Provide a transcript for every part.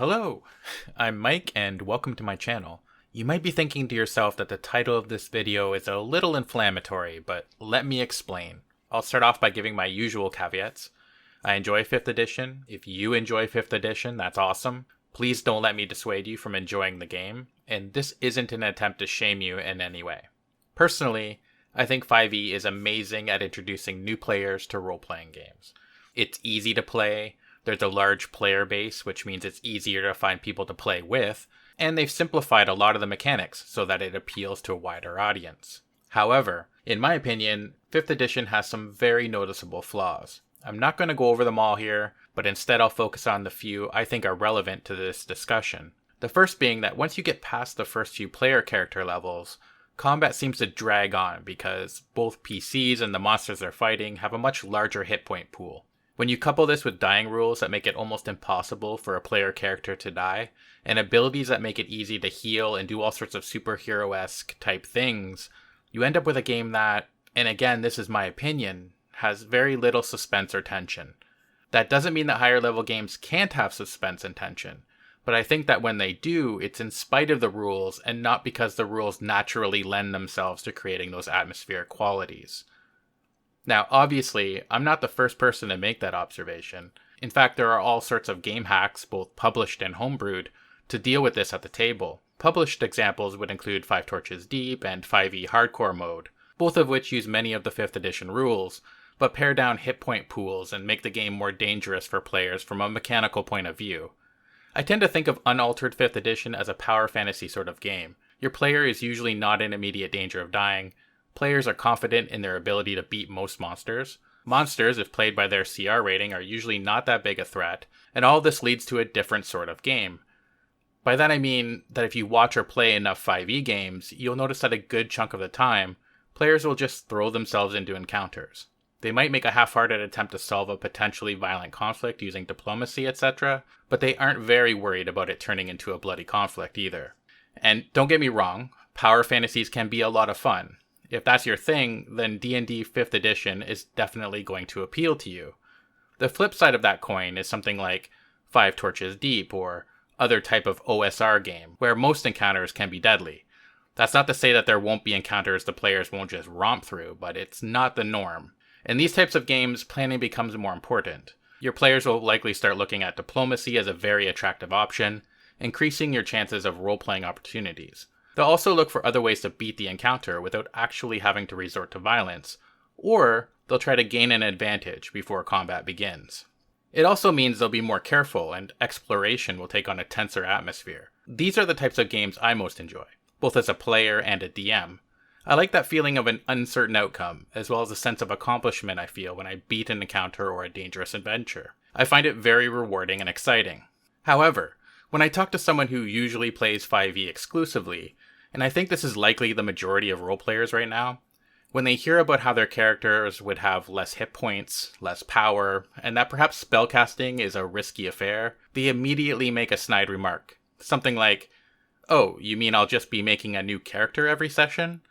Hello, I'm Mike and welcome to my channel. You might be thinking to yourself that the title of this video is a little inflammatory, but let me explain. I'll start off by giving my usual caveats. I enjoy 5th edition. If you enjoy 5th edition, that's awesome. Please don't let me dissuade you from enjoying the game, and this isn't an attempt to shame you in any way. Personally, I think 5e is amazing at introducing new players to role-playing games. It's easy to play. There's a large player base, which means it's easier to find people to play with, and they've simplified a lot of the mechanics so that it appeals to a wider audience. However, in my opinion, 5th edition has some very noticeable flaws. I'm not going to go over them all here, but instead I'll focus on the few I think are relevant to this discussion. The first being that once you get past the first few player character levels, combat seems to drag on because both PCs and the monsters they're fighting have a much larger hit point pool. When you couple this with dying rules that make it almost impossible for a player character to die, and abilities that make it easy to heal and do all sorts of superhero-esque type things, you end up with a game that, and again this is my opinion, has very little suspense or tension. That doesn't mean that higher level games can't have suspense and tension, but I think that when they do, it's in spite of the rules and not because the rules naturally lend themselves to creating those atmospheric qualities. Now, obviously, I'm not the first person to make that observation. In fact, there are all sorts of game hacks, both published and homebrewed, to deal with this at the table. Published examples would include 5 Torches Deep and 5e Hardcore mode, both of which use many of the 5th edition rules, but pare down hit point pools and make the game more dangerous for players from a mechanical point of view. I tend to think of unaltered 5th edition as a power fantasy sort of game. Your player is usually not in immediate danger of dying. Players are confident in their ability to beat most monsters. Monsters, if played by their CR rating, are usually not that big a threat, and all this leads to a different sort of game. By that I mean that if you watch or play enough 5e games, you'll notice that a good chunk of the time, players will just throw themselves into encounters. They might make a half-hearted attempt to solve a potentially violent conflict using diplomacy, etc., but they aren't very worried about it turning into a bloody conflict either. And don't get me wrong, power fantasies can be a lot of fun. If that's your thing, then D&D 5th edition is definitely going to appeal to you. The flip side of that coin is something like 5 Torches Deep or other type of OSR game, where most encounters can be deadly. That's not to say that there won't be encounters the players won't just romp through, but it's not the norm. In these types of games, planning becomes more important. Your players will likely start looking at diplomacy as a very attractive option, increasing your chances of role-playing opportunities. They'll also look for other ways to beat the encounter without actually having to resort to violence, or they'll try to gain an advantage before combat begins. It also means they'll be more careful and exploration will take on a tenser atmosphere. These are the types of games I most enjoy, both as a player and a DM. I like that feeling of an uncertain outcome, as well as a sense of accomplishment I feel when I beat an encounter or a dangerous adventure. I find it very rewarding and exciting. However, when I talk to someone who usually plays 5e exclusively, and I think this is likely the majority of role players right now, when they hear about how their characters would have less hit points, less power, and that perhaps spellcasting is a risky affair, they immediately make a snide remark. Something like, "Oh, you mean I'll just be making a new character every session?"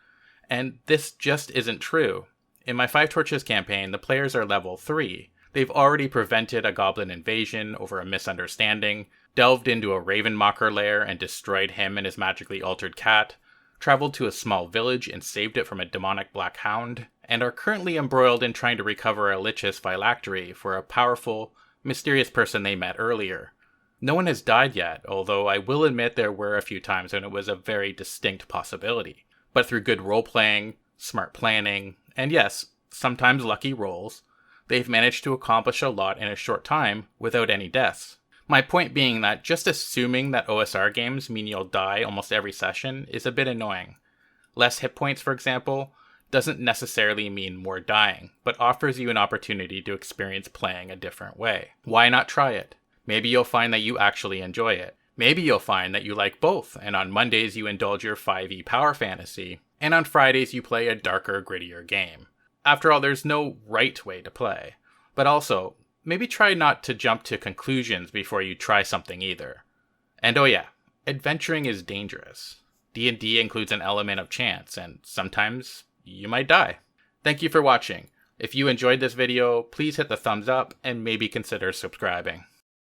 And this just isn't true. In my 5 Torches campaign, the players are level 3. They've already prevented a goblin invasion over a misunderstanding, delved into a Ravenmocker lair and destroyed him and his magically altered cat, traveled to a small village and saved it from a demonic black hound, and are currently embroiled in trying to recover a Lich's phylactery for a powerful, mysterious person they met earlier. No one has died yet, although I will admit there were a few times when it was a very distinct possibility. But through good role-playing, smart planning, and yes, sometimes lucky rolls, they've managed to accomplish a lot in a short time without any deaths. My point being that just assuming that OSR games mean you'll die almost every session is a bit annoying. Less hit points, for example, doesn't necessarily mean more dying, but offers you an opportunity to experience playing a different way. Why not try it? Maybe you'll find that you actually enjoy it. Maybe you'll find that you like both, and on Mondays you indulge your 5e power fantasy, and on Fridays you play a darker, grittier game. After all, there's no right way to play. But also, maybe try not to jump to conclusions before you try something either. And oh yeah, adventuring is dangerous. D&D includes an element of chance, and sometimes you might die. Thank you for watching. If you enjoyed this video, please hit the thumbs up and maybe consider subscribing.